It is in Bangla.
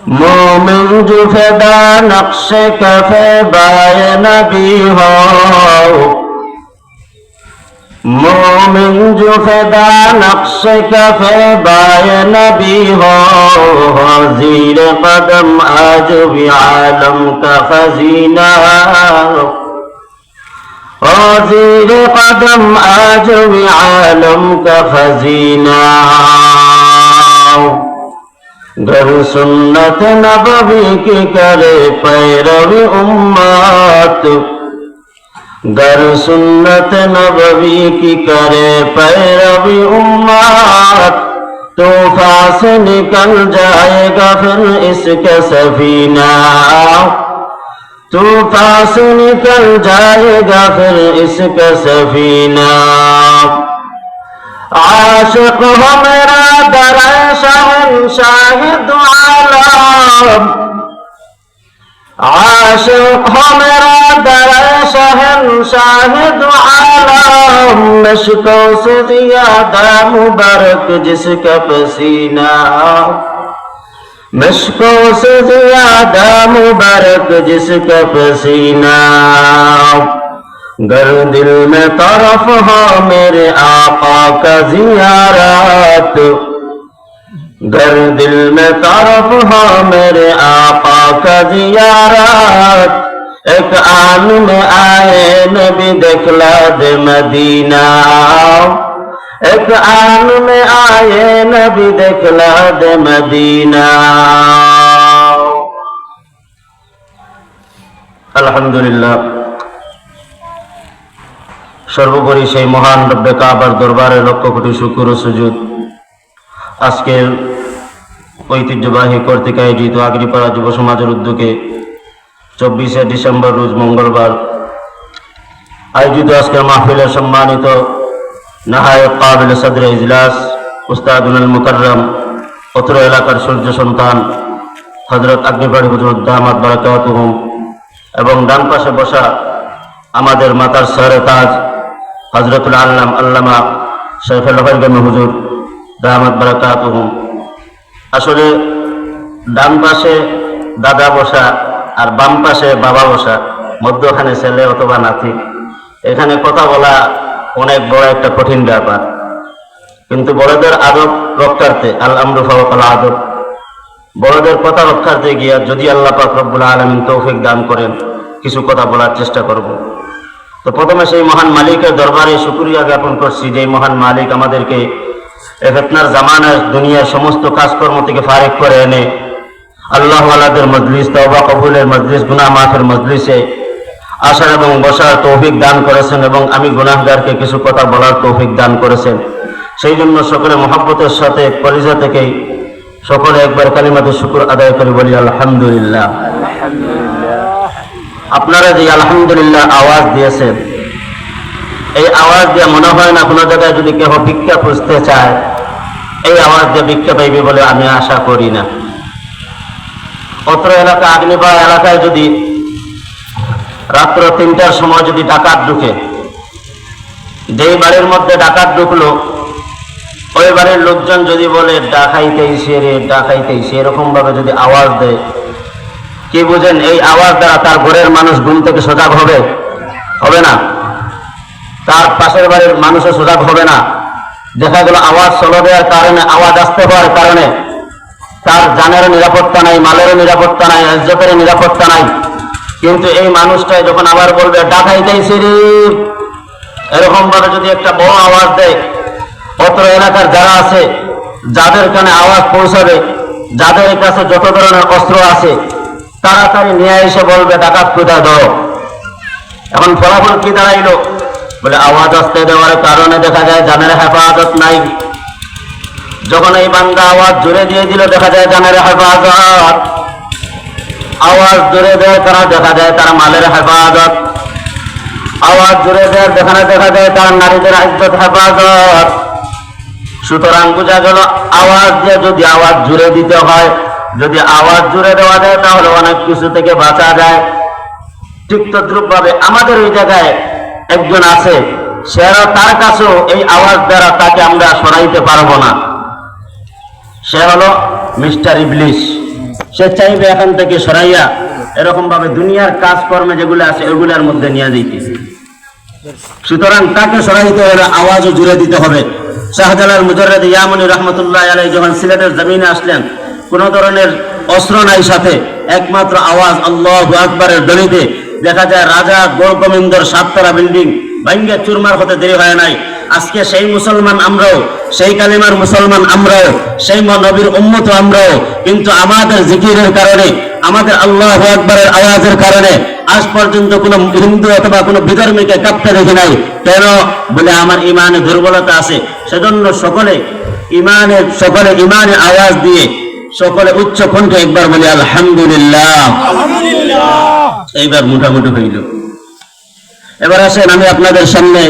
मोमिन जो फिदा नक्शे कफे बाय नबी हो, मोमिन जो फिदा नक्शे कफे बाय नबी हो, जीर कदम आज भी आलम का खजीना, जीर कदम आज भी आलम का खजीना। गर सुन्नत नबवी की करे पैरवी उम्मत, गर सुन्नत नबवी की करे पैरवी उम्मत, तूफान से निकल जाएगा फिर इसका सफीना, तूफान से निकल जाएगा फिर इसका सफीना। आशिक हो मेरा दर शहंशाह दो आलम, आशिक हो मेरा दर शहंशाह दो आलम, मशकों से ज़ियादा मुबारक जिसका पसीना, मशकों से ज़ियादा मुबारक जिसका पसीना। गर दिल में तरफ हो मेरे आका का ज़ियारत, गर दिल में तरफ हो मेरे आका का ज़ियारत, एक आन में आए नबी दिखला दे मदीना, एक आन में आए नबी दिखला दे मदीना। अल्हम्दुलिल्लाह, সর্বোপরি সেই মহান রব্বে কাবার দরবারে লক্ষ কোটি শুকর ও সুজুদ। আজকের ঐতিহ্যবাহী কর্তৃক আয়োজিত আগ্রিপাড়া যুব সমাজের উদ্যোগে 24শে ডিসেম্বর রোজ মঙ্গলবার আয়োজিত আজকের মাহফিলের সম্মানিত নাহায়েব কাবিল সদরে ইজলাস উস্তাদুল মুকাররম অত্র এলাকার সূর্য সন্তান হযরত আগ্রিপাড়ি হুজুর দামাত বারাকাতুহুম এবং ডান পাশে বসা আমাদের মাতার সরে তাজ হযরতুল আল্লাম আল্লামা শাইখুল হযরত হুজুর দামাত বারাকাতুহুম। আসলে ডান পাশে দাদা বসা আর বাম পাশে বাবা বসা, মধ্যখানে ছেলে অথবা নাতি, এখানে কথা বলা অনেক বড় একটা কঠিন ব্যাপার। কিন্তু বড়দের আদব রক্ষার্থে আল আমরু ফাওকাল আদব, বড়দের কথা রক্ষার্থে গিয়া যদি আল্লাহ পাক রব্বুল আলামিন তৌফিক দান করেন কিছু কথা বলার চেষ্টা করব। তো প্রথমে সেই মহান মালিকের দরবারে শুকরিয়া জ্ঞাপন করছি, যে মহান মালিক আমাদেরকে এই ফিতনার জামানায় দুনিয়ার সমস্ত কাজকর্ম থেকে ফারেক করে এনে আল্লাহ ওয়ালাদের মজলিস, তওবা কবুলের মজলিস, গুনাহ মাফের মজলিসে আসার এবং বসার তৌফিক দান করেছেন এবং আমি গুনাহগারকে কিছু কথা বলার তৌফিক দান করেছেন। সেই জন্য সকলে মহব্বতের সাথে কলিজা থেকেই সকলে একবার কালিমাতে শুকর আদায় করে বলি আলহামদুলিল্লাহ। আপনারা যে আলহামদুলিল্লাহ আওয়াজ দিয়েছেন, এই আওয়াজ দিয়ে মনে হয় না কোনো জায়গায় যদি কেউ ভিক্ষা খুঁজতে চায় এই আওয়াজ দিয়ে ভিক্ষা পাইবে বলে আমি আশা করি না। অত্র এলাকা আগ্নেয়গিরি এলাকায় যদি রাত্র 3টার সময় যদি ডাকাত ঢুকে, যেই বাড়ির মধ্যে ডাকাত ঢুকলো ওই বাড়ির লোকজন যদি বলে ডাকাইতেইছে রে ডাকাইতেইছে, এরকম ভাবে যদি আওয়াজ দেয়, কি বুঝেন এই আওয়াজ দ্বারা তার ঘরের মানুষ ঘুম থেকে সজাগ হবে? হবে না। তার পাশের বাড়ির মানুষও সজাগ হবে না। দেখা গেল আওয়াজ চলে দেওয়ার কারণে, আওয়াজ আসতে হওয়ার কারণে তার জানেরও নিরাপত্তা নাই, মালেরও নিরাপত্তা নাই, ইজ্জতের নিরাপত্তা নাই। কিন্তু এই মানুষটাই যখন আবার বলবে ডাকাইতেইছে রে, এরকম ভাবে যদি একটা বড় আওয়াজ দেয়, অত্র এলাকার যারা আছে যাদের কানে আওয়াজ পৌঁছাবে, যাদের কাছে যত ধরনের অস্ত্র আছে তাড়াতাড়ি নিয়ে এসে বলবে ডাকাত কোথায় ধরো। এখন ফলাফল কি দাঁড়াইলো? বলে আওয়াজ আসতে দেওয়ার কারণে দেখা যায় জানের হেফাজত নাই। যখন এই বান্দা আওয়াজ জোরে দিয়ে দিল দেখা যায় জানের হেফাজত, আওয়াজ জোরে দেয় তারা দেখা যায় তার মালের হেফাজত, আওয়াজ জোরে দেয় যেখানে দেখা যায় তার নারীদের ইজ্জত হেফাজত। সুতরাং বোঝা গেল আওয়াজ দিয়ে যদি আওয়াজ জুড়ে দিতে হয়, যদি আওয়াজ জুড়ে দেওয়া যায় তাহলে অনেক কিছু থেকে বাঁচা যায়। ঠিক তদ্রুপ ভাবে আমাদের ওই জায়গায় একজন আছে, সেও তার কাছেও এই আওয়াজ দ্বারা তাকে আমরা সরাইতে পারবো না। সে হলো মিস্টার ইবলিস। সে চাইবে এখান থেকে সরাইয়া এরকম ভাবে দুনিয়ার কাজকর্মে যেগুলো আছে ওগুলার মধ্যে নিয়ে যাইতেছে। সুতরাং তাকে সরাইতে হলে আওয়াজও জুড়ে দিতে হবে। শাহজালাল মুজাররদ ইয়ামানি রহমতুল্লাহ আলাইহি যখন সিলেটের জমিনে আসলেন, কোন ধরনের অস্ত্র নাই সাথে, একমাত্র আওয়াজ আল্লাহু আকবারের ধ্বনিতে দেখা যায় রাজা গোলকমিন্দর 7 তলা বিল্ডিং ভাঙ্গে চুরমার হতে দেরি হয় নাই। আজকে সেই মুসলমান আমরাও, সেই কালিমার মুসলমান আমরাও, সেই নবীর উম্মত আমরাও, কিন্তু আমাদের জিকিরের কারণে, আমাদের আল্লাহু আকবারের আওয়াজের কারণে আজ পর্যন্ত কোন হিন্দু অথবা কোন বিধর্মীকে কাঁপতে দেখি নাই। কেন? বলে আমার ইমানে দুর্বলতা আছে। সেজন্য সকলে ইমানে আওয়াজ দিয়ে সকলে উচ্চ কণ্ঠে একবার বলি আলহামদুলিল্লাহ। এইবার মোটামুটি হইল। এবার আসেন আমি আপনাদের সামনে